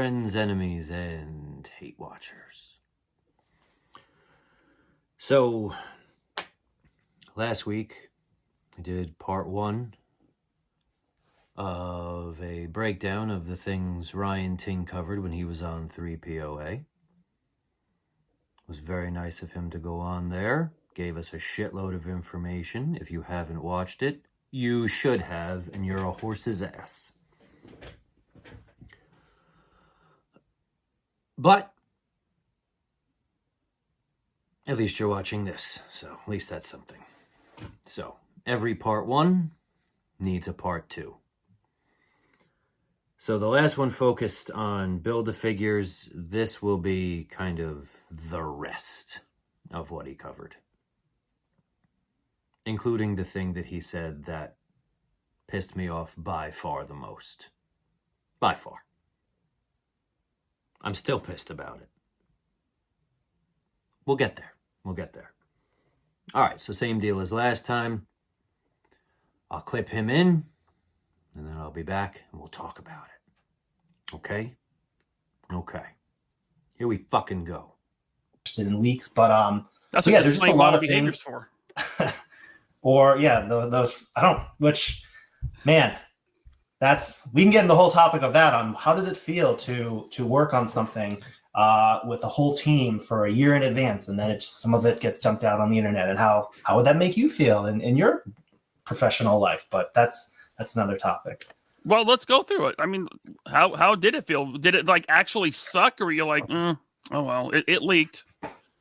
friends, enemies, and hate watchers. So, last week, I did part 1 of a breakdown of the things Ryan Ting covered when he was on 3POA. It was very nice of him to go on there. Gave us a shitload of information. If you haven't watched it, you should have, and you're a horse's ass. But at least you're watching this, so at least that's something. So, every part 1 needs a part 2. So the last one focused on Build-A-Figures. This will be kind of the rest of what he covered, including the thing that he said that pissed me off by far the most. By far. I'm still pissed about it. We'll get there. We'll get there. All right, so same deal as last time. I'll clip him in, and then I'll be back, and we'll talk about it. Okay? Okay. Here we fucking go. In leaks, but that's yeah, what there's just a lot of behaviors things. for. Or yeah, those I don't. Which, man, we can get into the whole topic of that on how does it feel to work on something with a whole team for a year in advance, and then some of it gets dumped out on the internet, and how would that make you feel in your professional life? But that's another topic. Well, let's go through it. I mean, how did it feel? Did it like actually suck, or were you like, oh well, it leaked?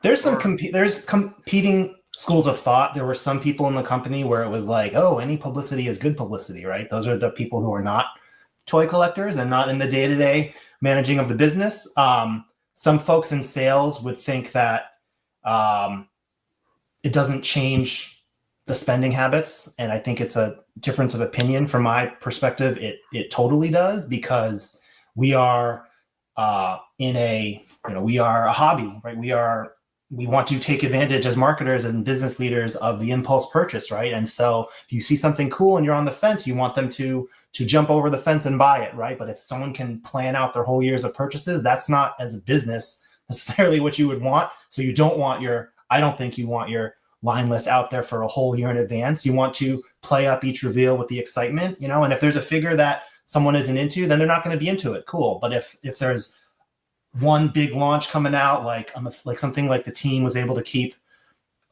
There's there's competing schools of thought. There were some people in the company where it was like, oh, any publicity is good publicity, right? Those are the people who are not toy collectors and not in the day-to-day managing of the business. Some folks in sales would think that it doesn't change the spending habits, and I think it's a difference of opinion. From my perspective, it totally does, because we are we are a hobby, right? We want to take advantage as marketers and business leaders of the impulse purchase, right? And so if you see something cool and you're on the fence, you want them to jump over the fence and buy it, right? But if someone can plan out their whole years of purchases, that's not, as a business, necessarily what you would want. So you don't want I don't think you want your line list out there for a whole year in advance. You want to play up each reveal with the excitement, and if there's a figure that someone isn't into, then they're not going to be into it. Cool. But if there's one big launch coming out, like something like the team was able to keep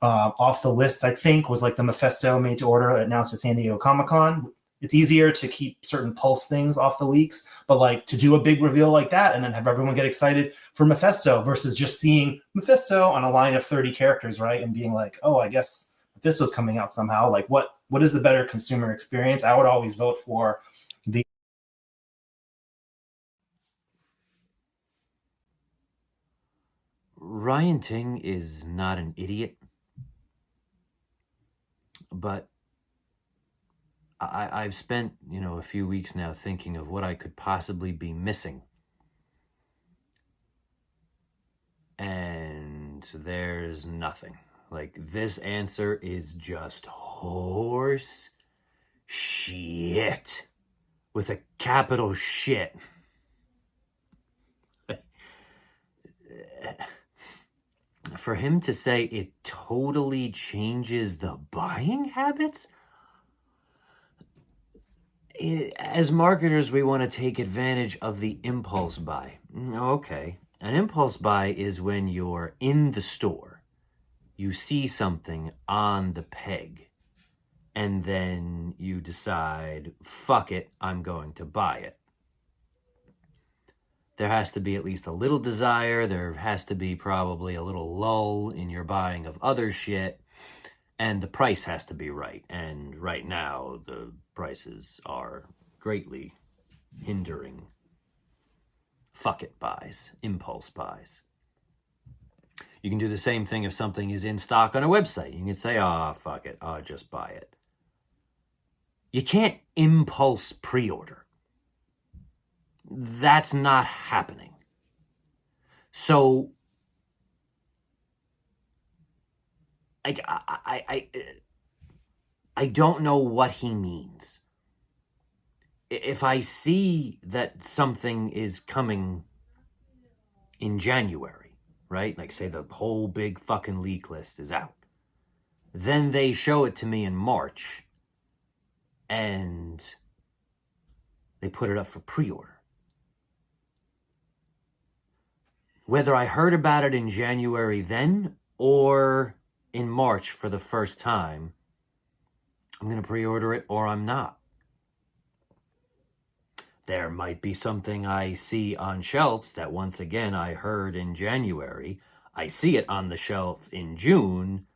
off the list, I think, was like the Mephisto made to order announced at San Diego Comic-Con. It's easier to keep certain pulse things off the leaks, but like to do a big reveal like that and then have everyone get excited for Mephisto versus just seeing Mephisto on a line of 30 characters, right? And being like, oh, I guess Mephisto's coming out somehow. Like what is the better consumer experience? I would always vote for the Ryan Ting is not an idiot, but I've spent, a few weeks now thinking of what I could possibly be missing. And there's nothing. Like, this answer is just horse shit with a capital shit. For him to say it totally changes the buying habits? As marketers, we want to take advantage of the impulse buy. Okay. An impulse buy is when you're in the store, you see something on the peg, and then you decide, fuck it, I'm going to buy it. There has to be at least a little desire. There has to be probably a little lull in your buying of other shit. And the price has to be right. And right now, the prices are greatly hindering fuck it buys, impulse buys. You can do the same thing if something is in stock on a website. You can say, fuck it, I'll just buy it. You can't impulse pre-order. That's not happening. So, I don't know what he means. If I see that something is coming in January, right? Like say the whole big fucking leak list is out. Then they show it to me in March and they put it up for pre-order. Whether I heard about it in January then or in March for the first time, I'm going to pre-order it or I'm not. There might be something I see on shelves that once again I heard in January. I see it on the shelf in June,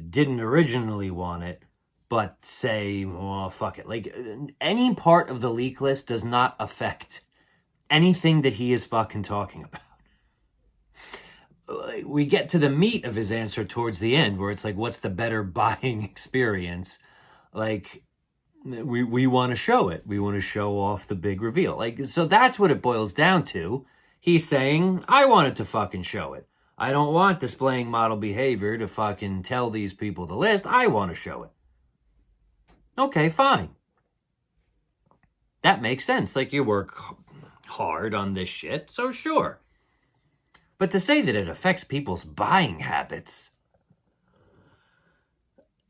didn't originally want it, but say, well, fuck it. Like, any part of the leak list does not affect anything that he is fucking talking about. We get to the meat of his answer towards the end, where it's like, what's the better buying experience? Like, we want to show it. We want to show off the big reveal. Like, so that's what it boils down to. He's saying, I wanted to fucking show it. I don't want displaying model behavior to fucking tell these people the list. I want to show it. Okay, fine. That makes sense. Like, you work hard on this shit, so sure. But to say that it affects people's buying habits,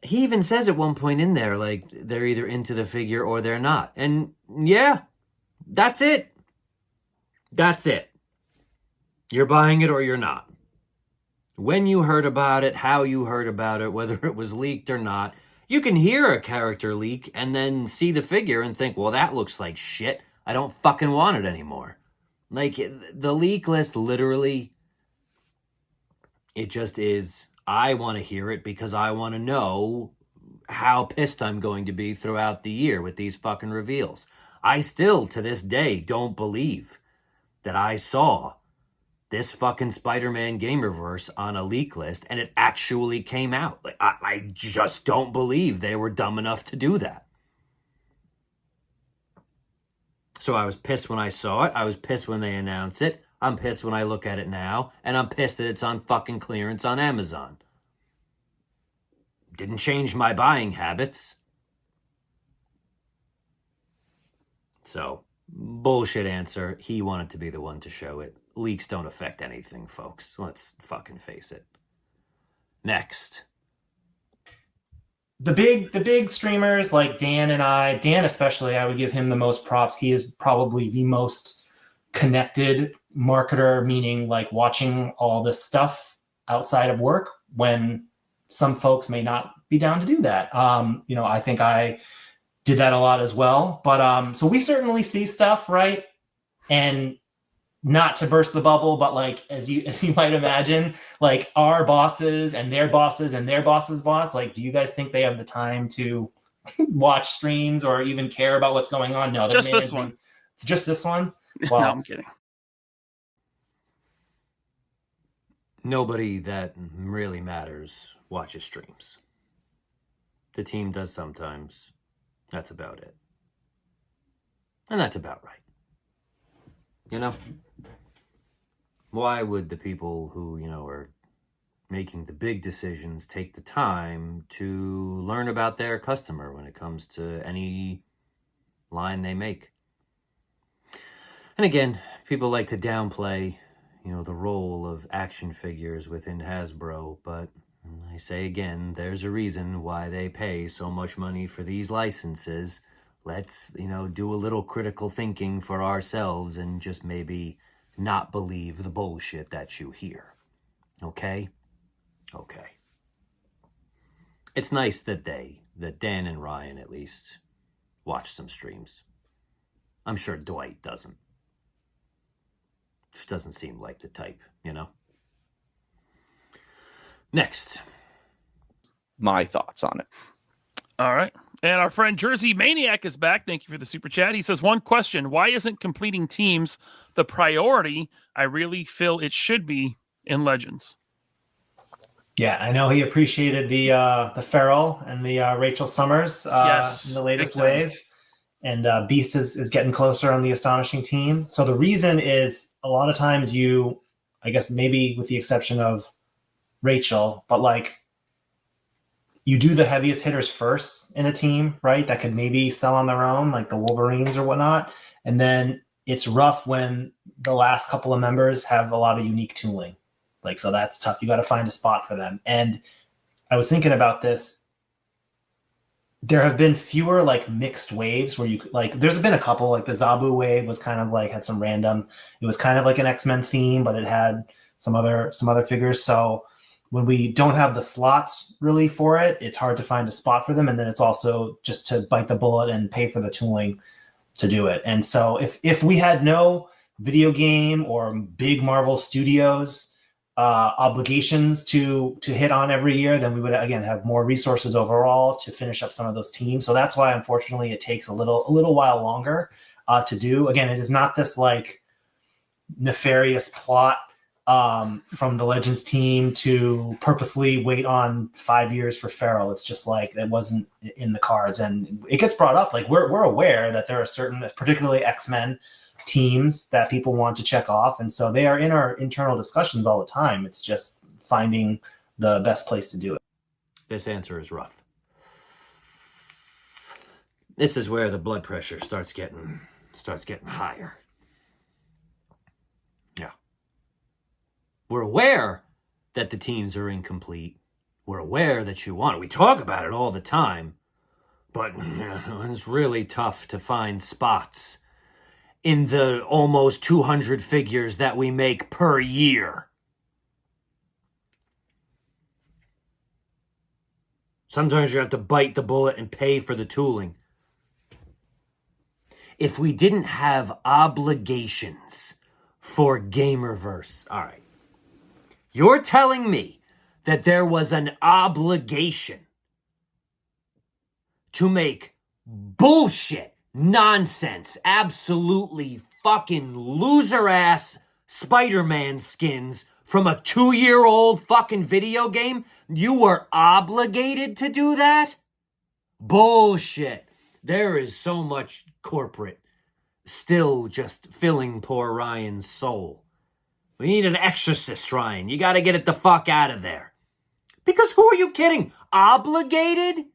he even says at one point in there, like, they're either into the figure or they're not. And yeah, that's it. That's it. You're buying it or you're not. When you heard about it, how you heard about it, whether it was leaked or not, you can hear a character leak and then see the figure and think, well, that looks like shit. I don't fucking want it anymore. Like, the leak list literally, it just is, I want to hear it because I want to know how pissed I'm going to be throughout the year with these fucking reveals. I still, to this day, don't believe that I saw this fucking Spider-Man Gamerverse on a leak list and it actually came out. Like, I just don't believe they were dumb enough to do that. So I was pissed when I saw it. I was pissed when they announced it. I'm pissed when I look at it now. And I'm pissed that it's on fucking clearance on Amazon. Didn't change my buying habits. So, bullshit answer. He wanted to be the one to show it. Leaks don't affect anything, folks. Let's fucking face it. Next. The big streamers like Dan and Dan especially, I would give him the most props. He is probably the most connected marketer, meaning like watching all this stuff outside of work when some folks may not be down to do that. I think I did that a lot as well. But so we certainly see stuff, right? And not to burst the bubble, but like as you might imagine, like our bosses and their bosses and their boss's boss, like, do you guys think they have the time to watch streams or even care about what's going on? No, just this one. Just this one? Well, no, I'm kidding. Nobody that really matters watches streams. The team does sometimes. That's about it. And that's about right. You know? Why would the people who, are making the big decisions take the time to learn about their customer when it comes to any line they make? And again, people like to downplay, the role of action figures within Hasbro, but I say again, there's a reason why they pay so much money for these licenses. Let's, do a little critical thinking for ourselves and just maybe not believe the bullshit that you hear. Okay? Okay. It's nice that Dan and Ryan at least watch some streams. I'm sure Dwight doesn't. Just doesn't seem like the type, Next. My thoughts on it. All right. And our friend Jersey Maniac is back. Thank you for the super chat. He says, one question. Why isn't completing teams the priority I really feel it should be in Legends? Yeah, I know he appreciated the Farrell and the Rachel Summers Yes, in the latest wave. And Beast is getting closer on the Astonishing team. So the reason is a lot of times I guess maybe with the exception of Rachel, but like you do the heaviest hitters first in a team, right? That could maybe sell on their own, like the Wolverines or whatnot. And then it's rough when the last couple of members have a lot of unique tooling. Like, so that's tough. You got to find a spot for them. And I was thinking about this. There have been fewer like mixed waves where you like, there's been a couple, like the Zabu wave was kind of like, had some random, it was kind of like an X-Men theme, but it had some other figures. So when we don't have the slots really for it, it's hard to find a spot for them. And then it's also just to bite the bullet and pay for the tooling to do it. And so if we had no video game or big Marvel Studios obligations to hit on every year, then we would again have more resources overall to finish up some of those teams. So that's why unfortunately it takes a little while longer to do. Again, it is not this like nefarious plot from the Legends team to purposely wait on 5 years for Feral. It's just like it wasn't in the cards, and it gets brought up. Like we're aware that there are certain, particularly X-Men teams that people want to check off, and so they are in our internal discussions all the time. It's just finding the best place to do it. This answer is rough. This is where the blood pressure starts getting higher. Yeah. We're aware that the teams are incomplete. We're aware that you want it. We talk about it all the time, but it's really tough to find spots in the almost 200 figures that we make per year. Sometimes you have to bite the bullet and pay for the tooling. If we didn't have obligations for Gamerverse, all right, you're telling me that there was an obligation to make bullshit, nonsense, absolutely fucking loser-ass Spider-Man skins from a 2-year-old fucking video game? You were obligated to do that? Bullshit. There is so much corporate still just filling poor Ryan's soul. We need an exorcist, Ryan. You gotta get it the fuck out of there. Because who are you kidding? Obligated?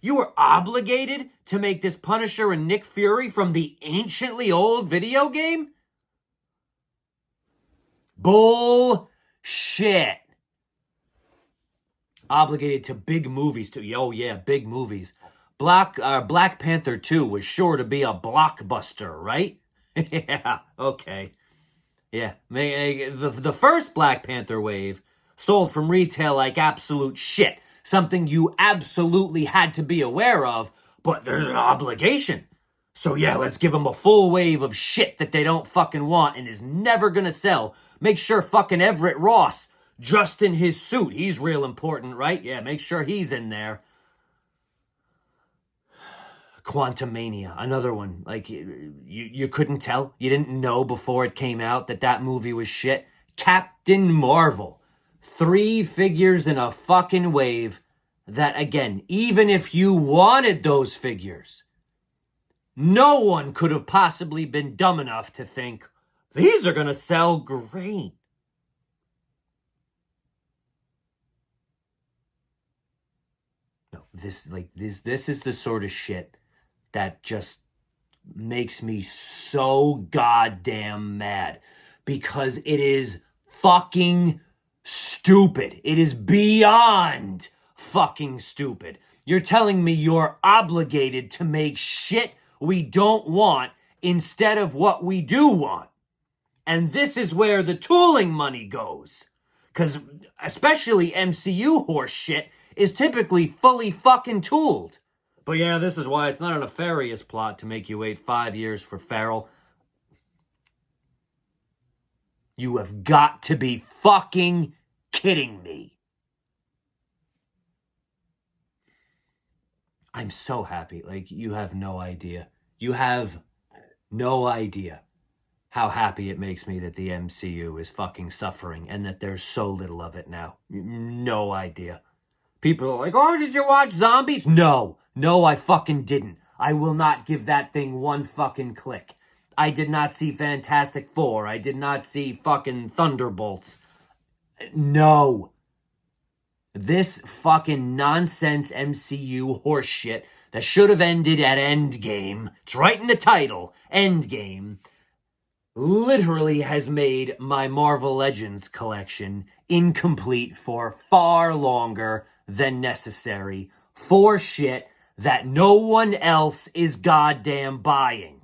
You were obligated to make this Punisher and Nick Fury from the anciently old video game? Bullshit. Obligated to big movies too. Oh yeah, big movies. Black Panther 2 was sure to be a blockbuster, right? Yeah, okay. Yeah, the first Black Panther wave sold from retail like absolute shit. Something you absolutely had to be aware of, but there's an obligation. So yeah, let's give them a full wave of shit that they don't fucking want and is never gonna sell. Make sure fucking Everett Ross, just in his suit, he's real important, right? Yeah, make sure he's in there. Quantumania, another one. Like, you couldn't tell? You didn't know before it came out that movie was shit? Captain Marvel. 3 figures in a fucking wave that, again, even if you wanted those figures, no one could have possibly been dumb enough to think, these are gonna sell great. No, this is the sort of shit that just makes me so goddamn mad, because it is fucking stupid. It is beyond fucking stupid. You're telling me you're obligated to make shit we don't want instead of what we do want. And this is where the tooling money goes. Because especially MCU horse shit is typically fully fucking tooled. But yeah, this is why it's not a nefarious plot to make you wait 5 years for Feral. You have got to be fucking kidding me. I'm so happy. Like, you have no idea. You have no idea how happy it makes me that the MCU is fucking suffering and that there's so little of it now. No idea. People are like, oh, did you watch Zombies? No, I fucking didn't. I will not give that thing one fucking click. I did not see Fantastic Four. I did not see fucking Thunderbolts. No. This fucking nonsense MCU horseshit that should have ended at Endgame. It's right in the title, Endgame. literally has made my Marvel Legends collection incomplete for far longer than necessary for shit that no one else is goddamn buying.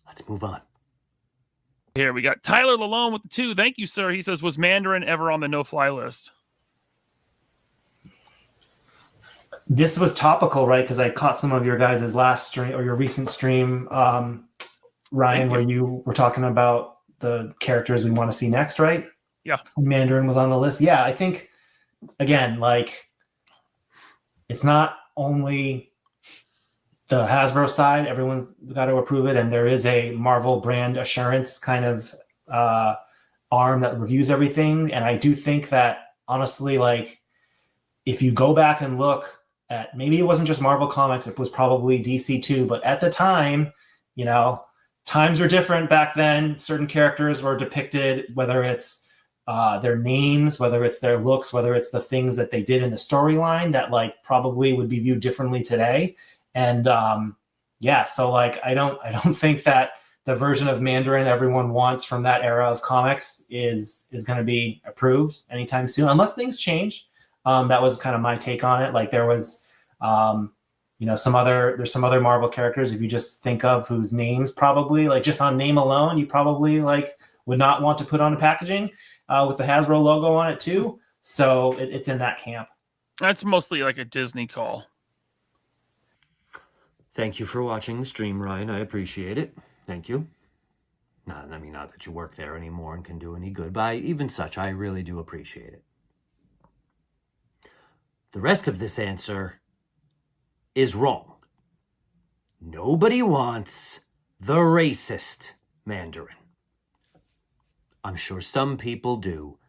Let's move on. Here we got Tyler Lalone with the 2. Thank you, sir. He says, was Mandarin ever on the no-fly list? This was topical, right? Because I caught some of your guys' last stream or your recent stream, Ryan, where you were talking about the characters we want to see next, right? Yeah. Mandarin was on the list. Yeah, I think, again, like, it's not only the Hasbro side, everyone's got to approve it, and there is a Marvel brand assurance kind of arm that reviews everything. And I do think that, honestly, like, if you go back and look at, maybe it wasn't just Marvel Comics, it was probably DC too, but at the time, you know, times were different back then. Certain characters were depicted, whether it's their names, whether it's their looks, whether it's the things that they did in the storyline that like probably would be viewed differently today. And yeah, so like I don't think that the version of Mandarin everyone wants from that era of comics is going to be approved anytime soon, unless things change. That was kind of my take on it. Like there was, you know, there's some other Marvel characters, if you just think of whose names probably, like just on name alone, you probably like would not want to put on a packaging with the Hasbro logo on it too. So it's in that camp. That's mostly like a Disney call. Thank you for watching the stream, Ryan. I appreciate it. Thank you. Not that you work there anymore and can do any good, but even such, I really do appreciate it. The rest of this answer is wrong. Nobody wants the racist Mandarin. I'm sure some people do.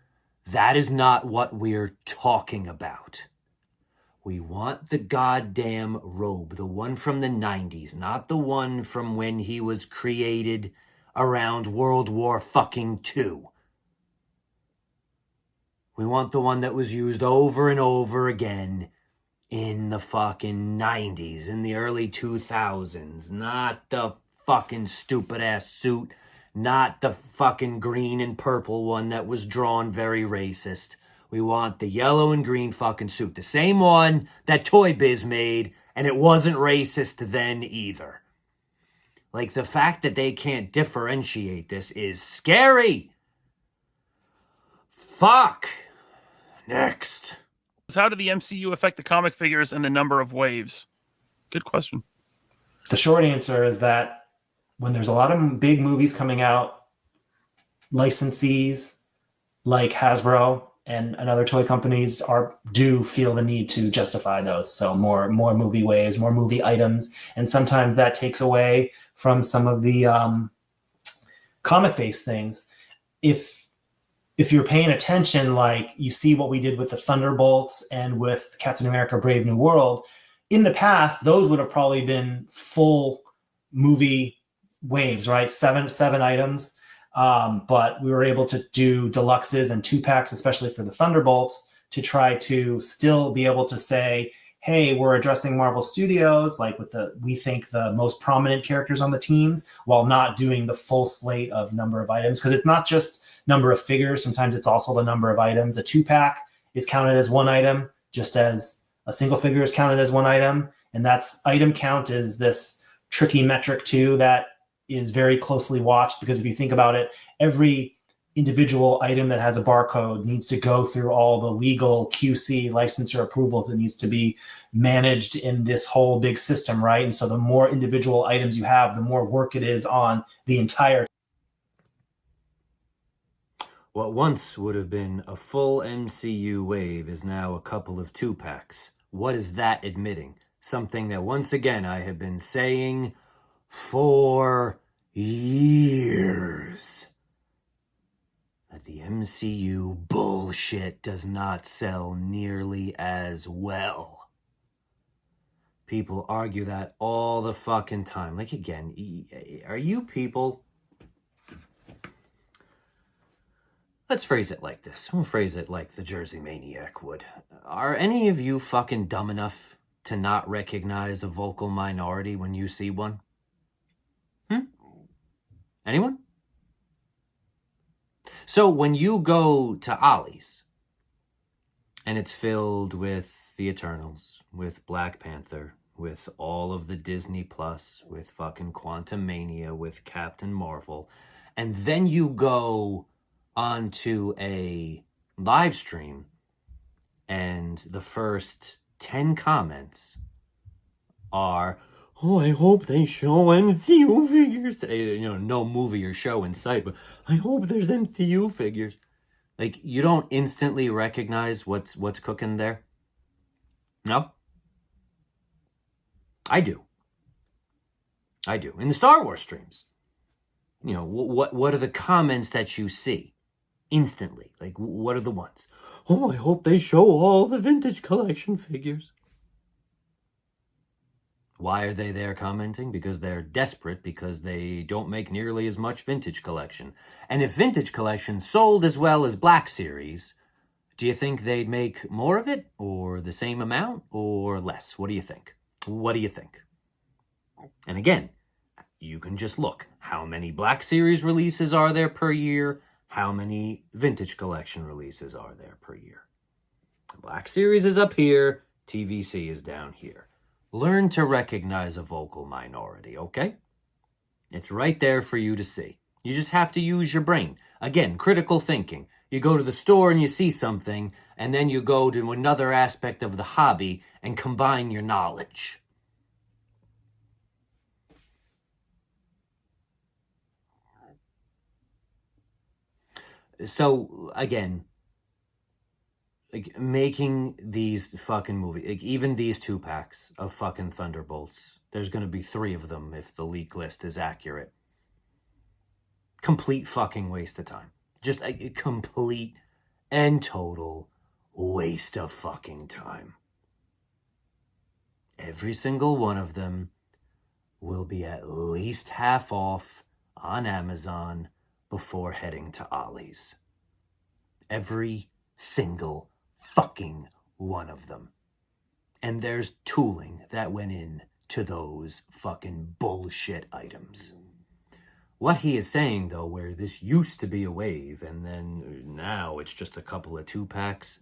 That is not what we're talking about. We want the goddamn robe, the one from the 90s, not the one from when he was created around World War fucking II. We want the one that was used over and over again in the fucking 90s, in the early 2000s. Not the fucking stupid-ass suit. Not the fucking green and purple one that was drawn very racist. We want the yellow and green fucking suit. The same one that Toy Biz made, and it wasn't racist then either. Like, the fact that they can't differentiate this is scary. Fuck. Next. How did the MCU affect the comic figures and the number of waves? Good question. The short answer is that when there's a lot of big movies coming out, licensees like Hasbro and other toy companies do feel the need to justify those. So more movie waves, more movie items, and sometimes that takes away from some of the comic-based things. If you're paying attention, like you see what we did with the Thunderbolts and with Captain America: Brave New World, in the past, those would have probably been full movie waves, right? Seven items. But we were able to do deluxes and 2-packs, especially for the Thunderbolts, to try to still be able to say, hey, we're addressing Marvel Studios, like with we think the most prominent characters on the teams, while not doing the full slate of number of items. Because it's not just number of figures. Sometimes it's also the number of items. The 2-pack is counted as one item, just as a single figure is counted as one item. And that's item count is this tricky metric too that is very closely watched, because if you think about it, every individual item that has a barcode needs to go through all the legal QC licensor approvals. It needs to be managed in this whole big system, right? And so the more individual items you have, the more work it is on the entire. What once would have been a full MCU wave is now a couple of 2-packs. What is that admitting? Something that once again I have been saying for years. That the MCU bullshit does not sell nearly as well. People argue that all the fucking time. Like, again, are you people... Let's phrase it like this. We'll phrase it like the Jersey Maniac would. Are any of you fucking dumb enough to not recognize a vocal minority when you see one? Anyone? So when you go to Ollie's and it's filled with the Eternals, with Black Panther, with all of the Disney Plus, with fucking Quantumania, with Captain Marvel, and then you go onto a live stream and the first 10 comments are, oh, I hope they show MCU figures. No movie or show in sight, but I hope there's MCU figures. Like, you don't instantly recognize what's cooking there? No? I do. In the Star Wars streams, what are the comments that you see instantly? Like, what are the ones? Oh, I hope they show all the vintage collection figures. Why are they there commenting? Because they're desperate, because they don't make nearly as much vintage collection. And if vintage collection sold as well as Black Series, do you think they'd make more of it, or the same amount, or less? What do you think? And again, you can just look. How many Black Series releases are there per year? How many vintage collection releases are there per year? Black Series is up here. TVC is down here. Learn to recognize a vocal minority, okay? It's right there for you to see. You just have to use your brain. Again, critical thinking. You go to the store and you see something, and then you go to another aspect of the hobby and combine your knowledge. So, again, like, making these fucking movies, like, even these 2-packs of fucking Thunderbolts, there's going to be 3 of them if the leak list is accurate. Complete fucking waste of time. Just a complete and total waste of fucking time. Every single one of them will be at least half off on Amazon before heading to Ollie's. Every single fucking one of them. And there's tooling that went in to those fucking bullshit items. What he is saying, though, where this used to be a wave and then now it's just a couple of 2-packs,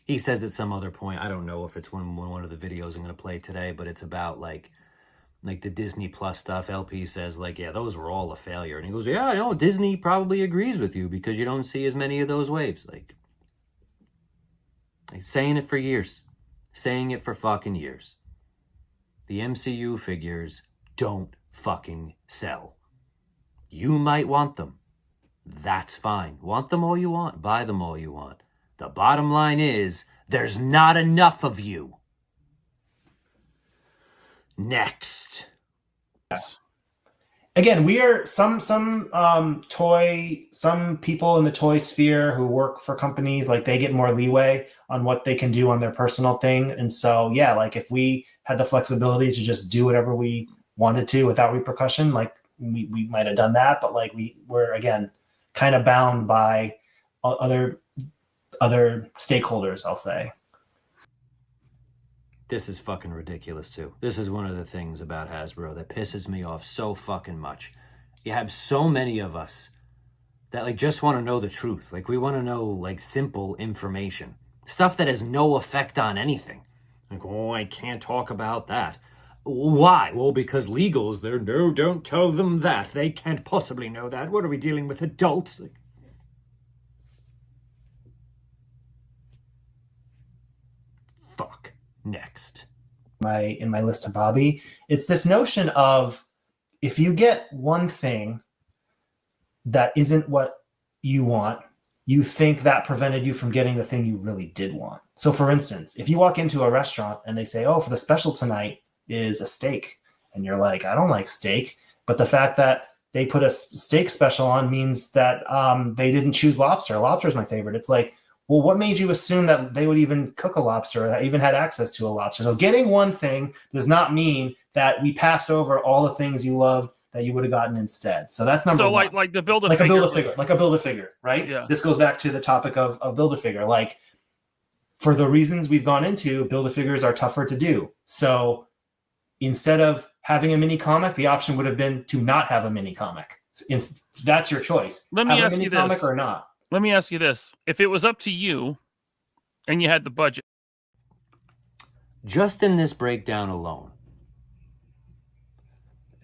he says at some other point, I don't know if it's one of the videos I'm going to play today, but it's about like the Disney Plus stuff. LP says, like, yeah, those were all a failure. And he goes, yeah, I know, Disney probably agrees with you because you don't see as many of those waves. Like saying it for years. Saying it for fucking years. The MCU figures don't fucking sell. You might want them. That's fine. Want them all you want. Buy them all you want. The bottom line is, there's not enough of you. Next. Again, we are some people in the toy sphere who work for companies, like, they get more leeway on what they can do on their personal thing. And so, yeah, like, if we had the flexibility to just do whatever we wanted to without repercussion, like, we might have done that. But like, we're again kind of bound by other stakeholders, I'll say. This is fucking ridiculous, too. This is one of the things about Hasbro that pisses me off so fucking much. You have so many of us that, like, just want to know the truth. Like, we want to know, like, simple information. Stuff that has no effect on anything. Like, oh, I can't talk about that. Why? Well, because legals, they're, no, don't tell them that. They can't possibly know that. What are we dealing with, adults? Like, fuck. Next. In my list to Bobby, it's this notion of, if you get one thing that isn't what you want, you think that prevented you from getting the thing you really did want. So for instance, if you walk into a restaurant and they say, oh, for the special tonight is a steak, and you're like, I don't like steak, but the fact that they put a steak special on means that they didn't choose lobster. Lobster is my favorite. It's like, well, what made you assume that they would even cook a lobster, or that even had access to a lobster? So getting one thing does not mean that we passed over all the things you loved that you would have gotten instead. So that's number So one. like the build a like figure. a Build-A-Figure, right? Yeah. This goes back to the topic of Build-A-Figure. Like, for the reasons we've gone into, Build-A-Figures are tougher to do. So instead of having a mini comic, the option would have been to not have a mini comic. That's your choice. Let me have ask a mini you comic this. or not. Let me ask you this. If it was up to you and you had the budget. Just in this breakdown alone,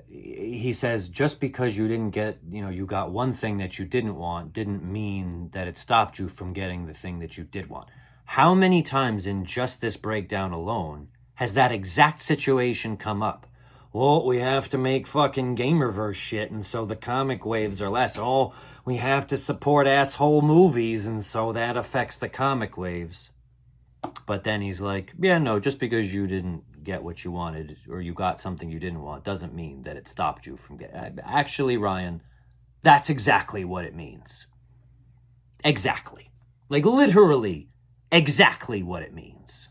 he says, just because you didn't get, you got one thing that you didn't want, didn't mean that it stopped you from getting the thing that you did want. How many times in just this breakdown alone has that exact situation come up? Well, we have to make fucking Gamerverse shit, and so the comic waves are less. Oh, we have to support asshole movies, and so that affects the comic waves. But then he's like, yeah, no, just because you didn't get what you wanted or you got something you didn't want doesn't mean that it stopped you from getting. Actually, Ryan, that's exactly what it means. Exactly. Like, literally, exactly what it means.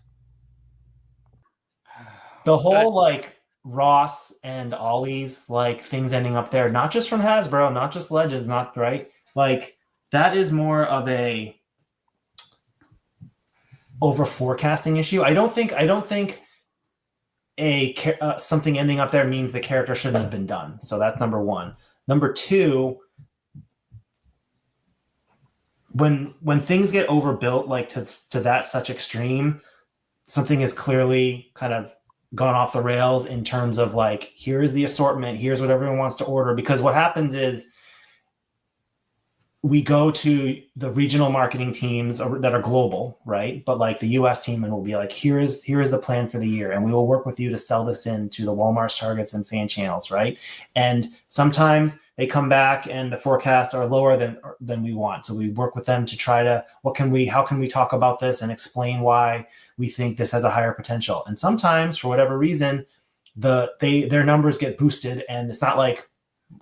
The whole, like, Ross and Ollie's, like, things ending up there, not just from Hasbro, not just Legends, not, right? Like, that is more of a over forecasting issue. I don't think something ending up there means the character shouldn't have been done. So that's number one. Number two, when things get overbuilt, like to that such extreme, something is clearly kind of gone off the rails in terms of, like, here's the assortment, here's what everyone wants to order. Because what happens is we go to the regional marketing teams that are global, right? But like the US team, and we'll be like, here is the plan for the year. And we will work with you to sell this into the Walmart's, Targets, and fan channels, right? And sometimes they come back and the forecasts are lower than we want. So we work with them to try to, how can we talk about this and explain why we think this has a higher potential? And sometimes, for whatever reason, their numbers get boosted, and it's not like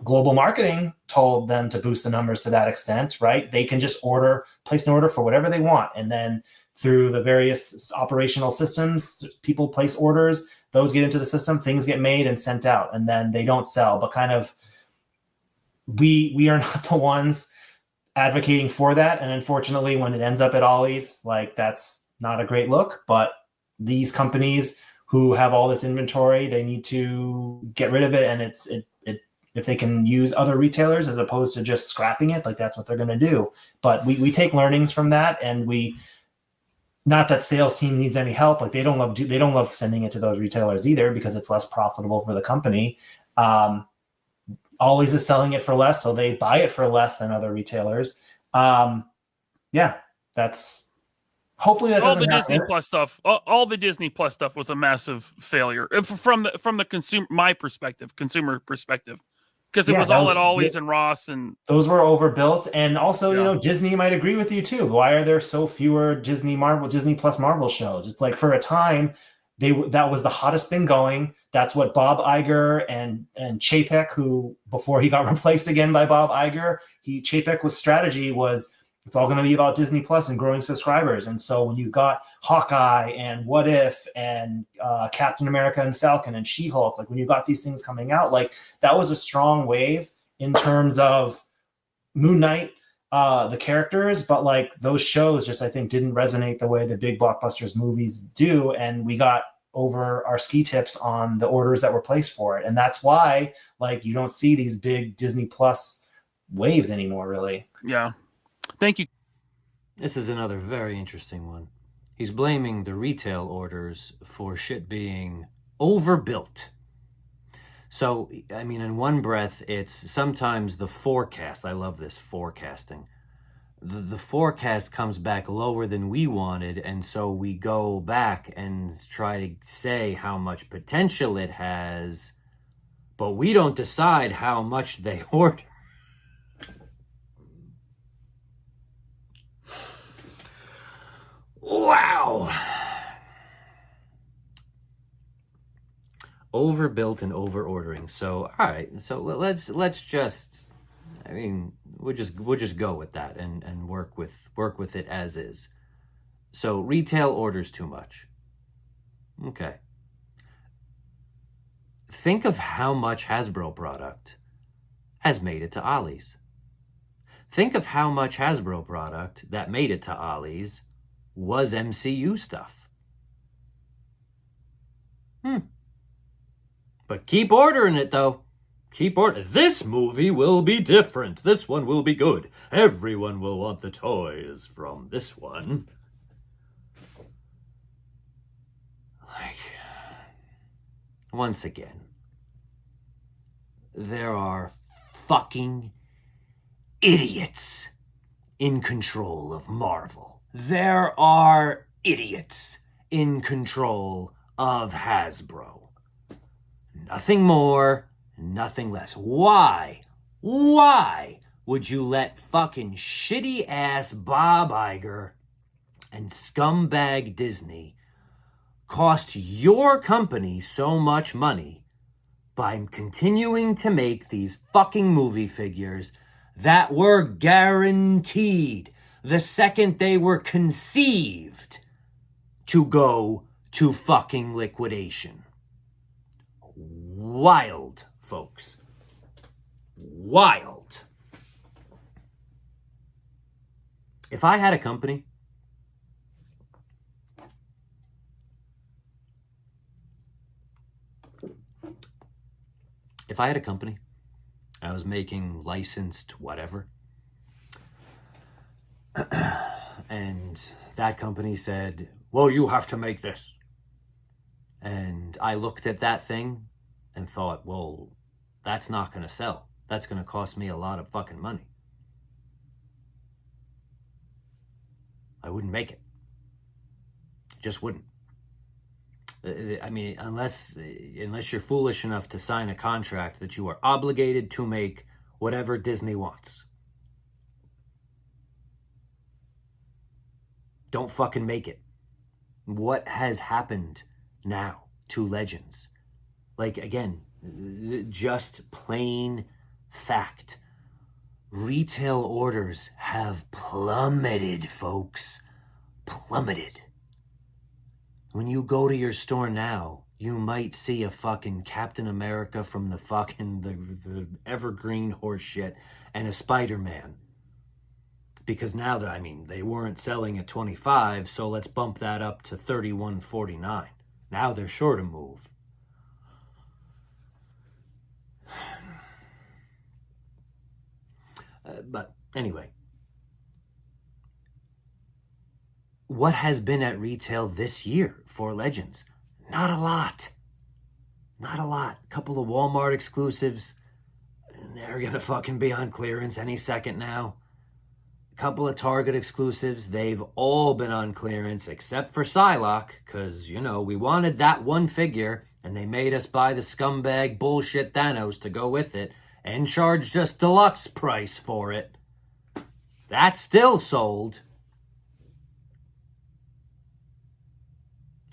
global marketing told them to boost the numbers to that extent, right? They can just place an order for whatever they want. And then through the various operational systems, people place orders, those get into the system, things get made and sent out, and then they don't sell. But kind of, we are not the ones advocating for that. And unfortunately, when it ends up at Ollie's, like, that's not a great look. But these companies who have all this inventory, they need to get rid of it. And if they can use other retailers as opposed to just scrapping it, like, that's what they're going to do. But we take learnings from that, and not that sales team needs any help. Like, they don't love sending it to those retailers either, because it's less profitable for the company. Ollie's is selling it for less, so they buy it for less than other retailers. That's hopefully that all doesn't the happen. Disney Plus stuff. All the Disney Plus stuff was a massive failure from the consumer perspective. Because it was all at Ollie's and Ross, and those were overbuilt. And also, Disney might agree with you too. Why are there so fewer Disney Plus Marvel shows? It's like, for a time, that was the hottest thing going. That's what Bob Iger and Chapek, who before he got replaced again by Bob Iger, Chapek's strategy was, it's all going to be about Disney Plus and growing subscribers. And so when you got Hawkeye and What If and Captain America and Falcon and She-Hulk, like, when you got these things coming out, like, that was a strong wave in terms of Moon Knight, the characters. But like, those shows just, I think, didn't resonate the way the big blockbusters movies do. And we got over our ski tips on the orders that were placed for it. And that's why, like, you don't see these big Disney Plus waves anymore, really. Yeah. Thank you. This is another very interesting one. He's blaming the retail orders for shit being overbuilt. So, I mean, in one breath, it's sometimes the forecast. I love this forecasting. The forecast comes back lower than we wanted, and so we go back and try to say how much potential it has, but we don't decide how much they order. Wow. Overbuilt and over ordering. So, all right. So let's just, I mean, we'll just go with that and work with it as is. So retail orders too much. Okay. Think of how much Hasbro product has made it to Ollie's. Think of how much Hasbro product that made it to Ollie's was MCU stuff. But keep ordering it, though. Keep ordering. This movie will be different. This one will be good. Everyone will want the toys from this one. Like, once again, there are fucking idiots in control of Marvel. There are idiots in control of Hasbro. Nothing more, nothing less. Why would you let fucking shitty ass Bob Iger and scumbag Disney cost your company so much money by continuing to make these fucking movie figures that were guaranteed the second they were conceived to go to fucking liquidation? Wild, folks. Wild. If I had a company, I was making licensed whatever, and that company said, well, you have to make this. And I looked at that thing and thought, well, that's not going to sell. That's going to cost me a lot of fucking money. I wouldn't make it. Just wouldn't. I mean, unless you're foolish enough to sign a contract that you are obligated to make whatever Disney wants. Don't fucking make it. What has happened now to Legends? Like, again, just plain fact. Retail orders have plummeted, folks. Plummeted. When you go to your store now, you might see a fucking Captain America from the fucking the evergreen horse shit and a Spider-Man. Because now that, I mean, they weren't selling at $25, so let's bump that up to $31.49. Now they're sure to move. But anyway, what has been at retail this year for Legends? Not a lot. Not a lot. A couple of Walmart exclusives. They're going to fucking be on clearance any second now. A couple of Target exclusives. They've all been on clearance except for Psylocke, because, you know, we wanted that one figure and they made us buy the scumbag bullshit Thanos to go with it and charged us deluxe price for it. That's still sold.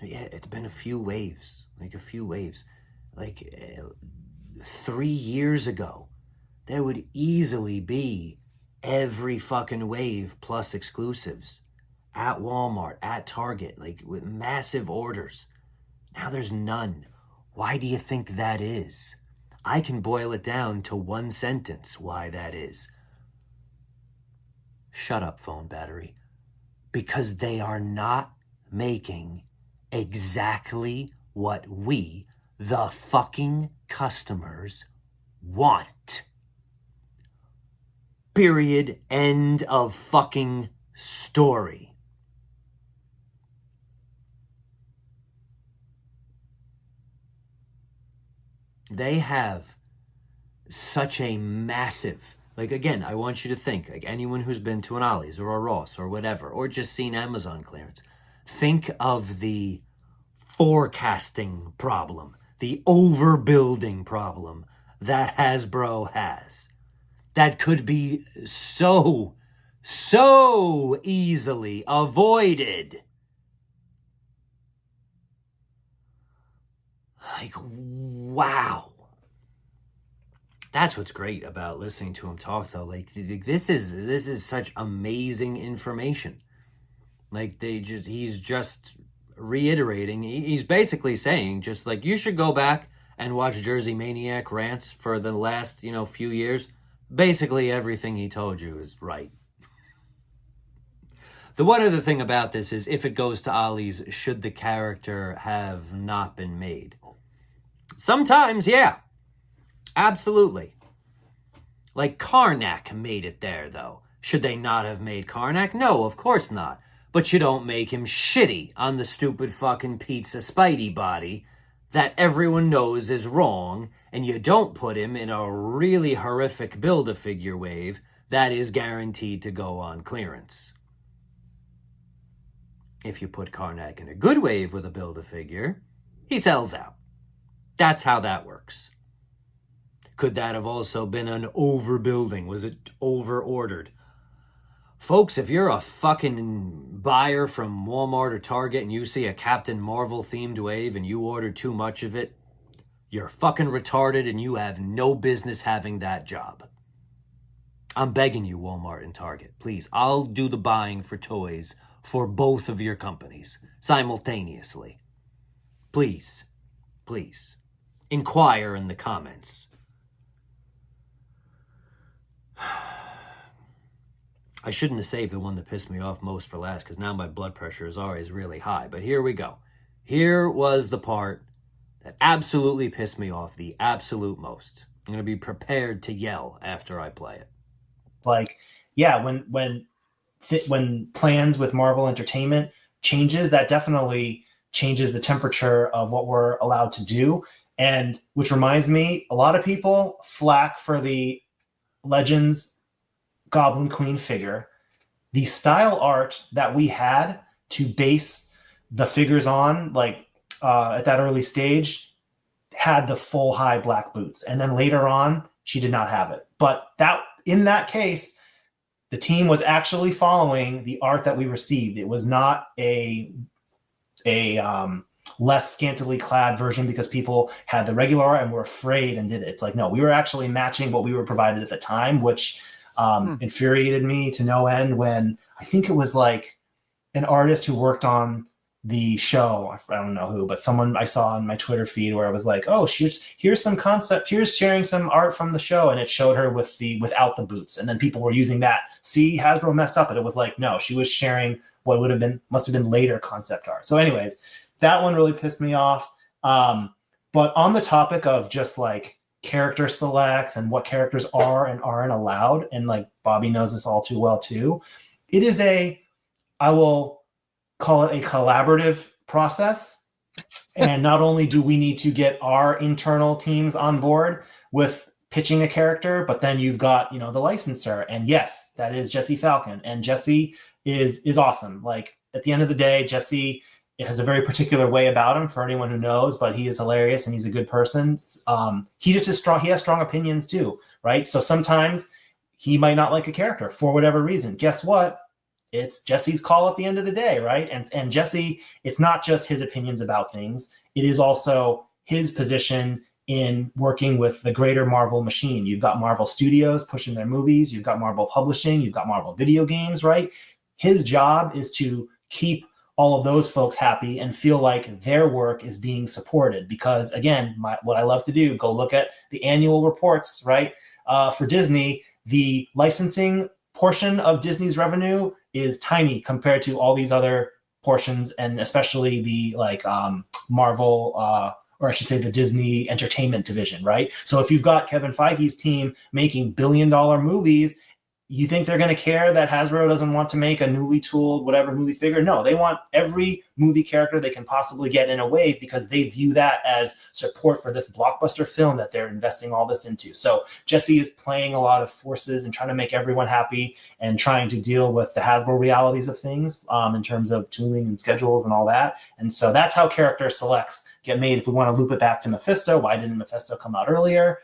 Yeah, it's been a few waves. Like 3 years ago, there would easily be every fucking wave plus exclusives at Walmart, at Target, like with massive orders. Now there's none. Why do you think that is? I can boil it down to one sentence why that is. Shut up, phone battery. Because they are not making exactly what we, the fucking customers, want. Period. End of fucking story. They have such a massive, like, again, I want you to think, like anyone who's been to an Ollie's or a Ross or whatever, or just seen Amazon clearance, think of the forecasting problem, the overbuilding problem that Hasbro has. That could be so easily avoided. Like, wow. That's what's great about listening to him talk, though. Like, this is such amazing information. Like, he's just reiterating. He's basically saying, just like, you should go back and watch Jersey Maniac rants for the last, few years. basically everything he told you is right. The one other thing about this is if it goes to Ollie's, should the character have not been made? Sometimes, yeah. Absolutely. Like Karnak made it there, though. Should they not have made Karnak? No, of course not. But you don't make him shitty on the stupid fucking pizza Spidey body that everyone knows is wrong, and you don't put him in a really horrific Build-A-Figure wave that is guaranteed to go on clearance. If you put Karnak in a good wave with a Build-A-Figure, he sells out. That's how that works. Could that have also been an overbuilding? Was it over-ordered? Folks, if you're a fucking buyer from Walmart or Target and you see a Captain Marvel themed wave and you order too much of it, you're fucking retarded and you have no business having that job. I'm begging you, Walmart and Target, please, I'll do the buying for toys for both of your companies simultaneously. Please, please, inquire in the comments. I shouldn't have saved the one that pissed me off most for last, because now my blood pressure is always really high. But here we go. Here was the part that absolutely pissed me off the absolute most. I'm going to be prepared to yell after I play it. Like, yeah, when plans with Marvel Entertainment changes, that definitely changes the temperature of what we're allowed to do. And which reminds me, a lot of people flack for the Legends Goblin Queen figure. The style art that we had to base the figures on, like at that early stage, had the full high black boots. And then later on, she did not have it. But that in that case, the team was actually following the art that we received. It was not a less scantily clad version because people had the regular art and were afraid and did it. It's like, no, we were actually matching what we were provided at the time, which infuriated me to no end when I think it was like an artist who worked on the show. I don't know who, but someone I saw on my Twitter feed where I was like, oh, here's some concept, here's sharing some art from the show. And it showed her without the boots. And then people were using that. See, Hasbro messed up. And it was like, no, she was sharing what must have been later concept art. So anyways, that one really pissed me off. But on the topic of just like character selects and what characters are and aren't allowed, and like Bobby knows this all too well too, it is I will call it a collaborative process. And not only do we need to get our internal teams on board with pitching a character, but then you've got, the licensor. And yes, that is Jesse Falcon. And Jesse is awesome. Like at the end of the day, Jesse, it has a very particular way about him for anyone who knows, but he is hilarious and he's a good person. He just is strong. He has strong opinions too, right? So sometimes he might not like a character for whatever reason. Guess what? It's Jesse's call at the end of the day, right? And Jesse, it's not just his opinions about things. It is also his position in working with the greater Marvel machine. You've got Marvel Studios pushing their movies. You've got Marvel Publishing. You've got Marvel Video Games, right? His job is to keep all of those folks happy and feel like their work is being supported. Because again, what I love to do, go look at the annual reports, right? For Disney, the licensing portion of Disney's revenue is tiny compared to all these other portions, and especially the Marvel, or I should say the Disney Entertainment division, right? So if you've got Kevin Feige's team making billion-dollar movies, you think they're going to care that Hasbro doesn't want to make a newly tooled whatever movie figure? No, they want every movie character they can possibly get in a wave because they view that as support for this blockbuster film that they're investing all this into. So Jesse is playing a lot of forces and trying to make everyone happy and trying to deal with the Hasbro realities of things in terms of tooling and schedules and all that. And so that's how character selects get made. If we want to loop it back to Mephisto, why didn't Mephisto come out earlier?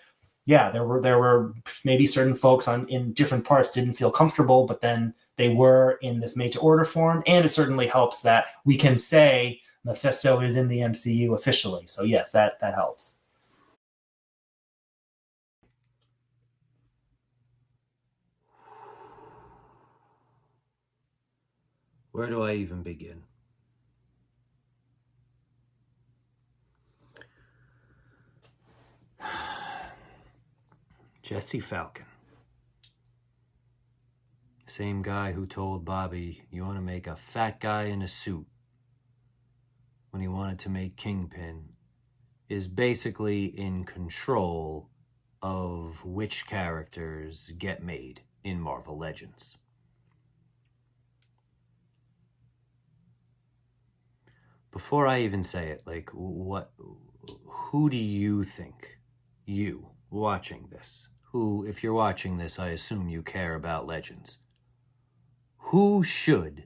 Yeah, there were maybe certain folks in different parts didn't feel comfortable, but then they were in this made to order form. And it certainly helps that we can say Mephisto is in the MCU officially. So yes, that helps. Where do I even begin? Jesse Falcon. same guy who told Bobby, you want to make a fat guy in a suit when he wanted to make Kingpin, is basically in control of which characters get made in Marvel Legends. Before I even say it, like, who do you think, you watching this, who, if you're watching this, I assume you care about Legends, who should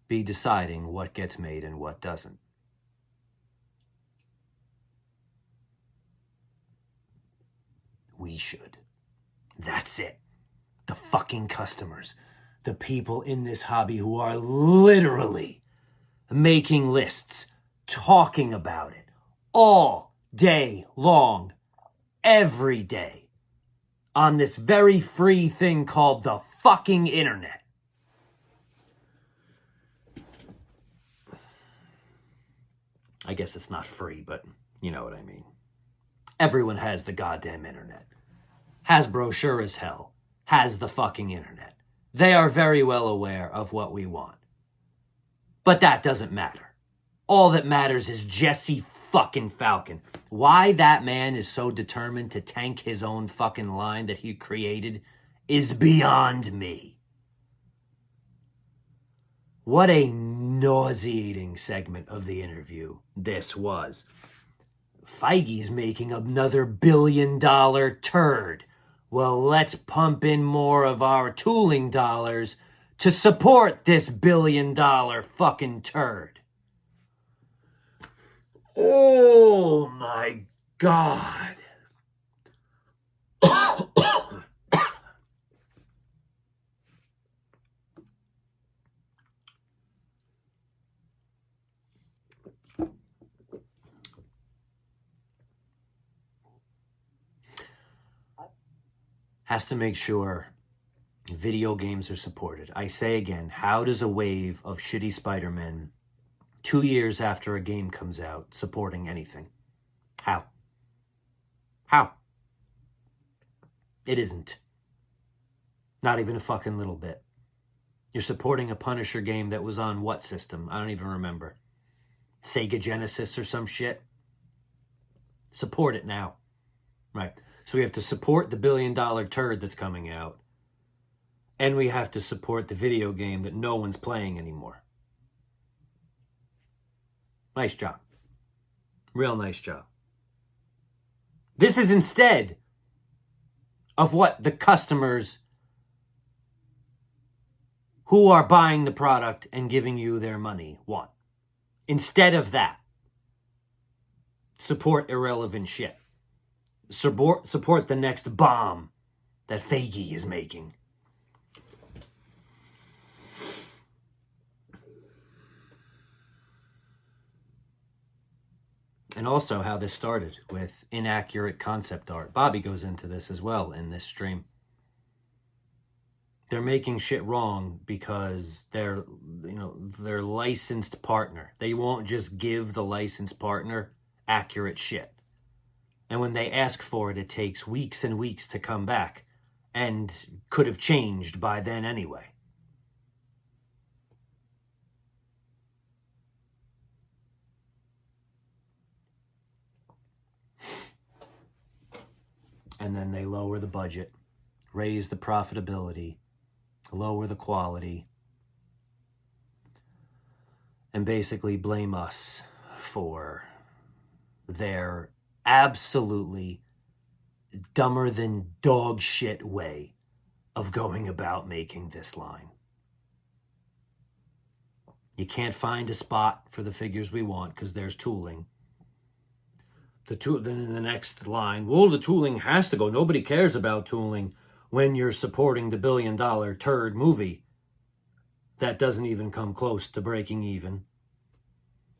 be deciding what gets made and what doesn't? We should. That's it. The fucking customers. The people in this hobby who are literally making lists, talking about it all day long, every day, on this very free thing called the fucking internet. I guess it's not free, but you know what I mean. Everyone has the goddamn internet. Hasbro sure as hell has the fucking internet. They are very well aware of what we want. But that doesn't matter. All that matters is Jesse fucking Falcon. Why that man is so determined to tank his own fucking line that he created is beyond me. What a nauseating segment of the interview this was. Feige's making another billion-dollar turd. Well, let's pump in more of our tooling dollars to support this billion-dollar fucking turd. Oh my God. Has to make sure video games are supported. I say again, how does a wave of shitty Spider-Man 2 years after a game comes out supporting anything? How? How? It isn't. Not even a fucking little bit. You're supporting a Punisher game that was on what system? I don't even remember. Sega Genesis or some shit? Support it now. Right. So we have to support the billion-dollar turd that's coming out. And we have to support the video game that no one's playing anymore. Nice job. Real nice job. This is instead of what the customers who are buying the product and giving you their money want. Instead of that, support irrelevant shit. Support the next bomb that Feige is making. And also how this started with inaccurate concept art. Bobby goes into this as well in this stream. They're making shit wrong because they're their licensed partner. They won't just give the licensed partner accurate shit. And when they ask for it, it takes weeks and weeks to come back and could have changed by then anyway. And then they lower the budget, raise the profitability, lower the quality, and basically blame us for their absolutely dumber than dog shit way of going about making this line. You can't find a spot for the figures we want because there's tooling. Then in the next line, well, the tooling has to go. Nobody cares about tooling when you're supporting the billion-dollar turd movie that doesn't even come close to breaking even.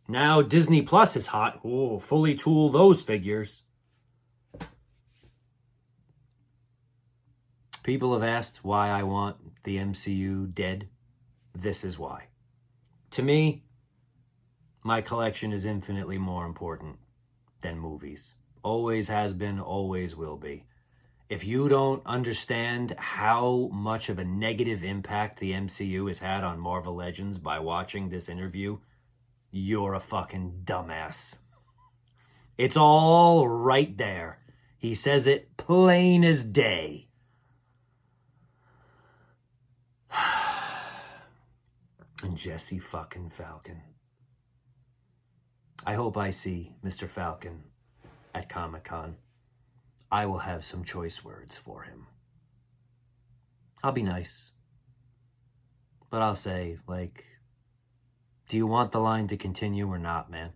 Now Disney Plus is hot. Oh, fully tool those figures. People have asked why I want the MCU dead. This is why. To me, my collection is infinitely more important than movies. Always has been, always will be. If you don't understand how much of a negative impact the MCU has had on Marvel Legends by watching this interview, you're a fucking dumbass. It's all right there. He says it plain as day. And Jesse fucking Falcon. I hope I see Mr. Falcon at Comic-Con. I will have some choice words for him. I'll be nice. But I'll say, like, do you want the line to continue or not, man?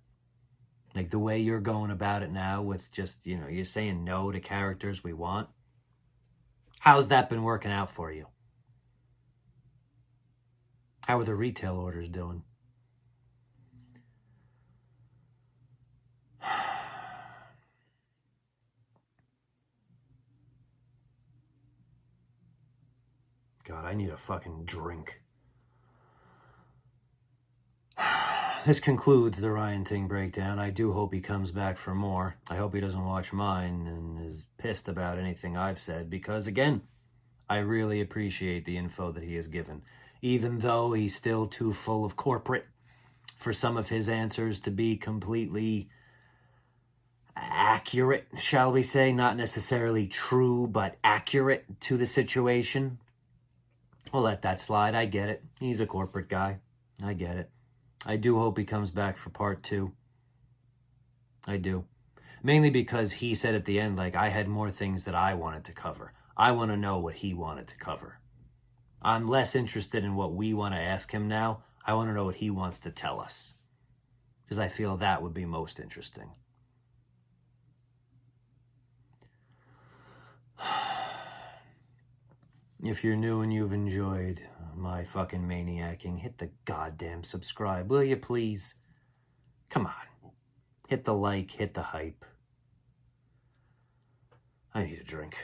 Like, the way you're going about it now with just, you know, you're saying no to characters we want. How's that been working out for you? How are the retail orders doing? God, I need a fucking drink. This concludes the Ryan Ting breakdown. I do hope he comes back for more. I hope he doesn't watch mine and is pissed about anything I've said because, again, I really appreciate the info that he has given. Even though he's still too full of corporate for some of his answers to be completely accurate, shall we say. Not necessarily true, but accurate to the situation. We'll let that slide. I get it. He's a corporate guy. I get it. I do hope he comes back for part 2. I do. Mainly because he said at the end, like, I had more things that I wanted to cover. I want to know what he wanted to cover. I'm less interested in what we want to ask him now. I want to know what he wants to tell us. Because I feel that would be most interesting. If you're new and you've enjoyed my fucking maniacing, hit the goddamn subscribe, will you please? Come on. Hit the like, hit the hype. I need a drink.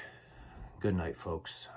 Good night, folks.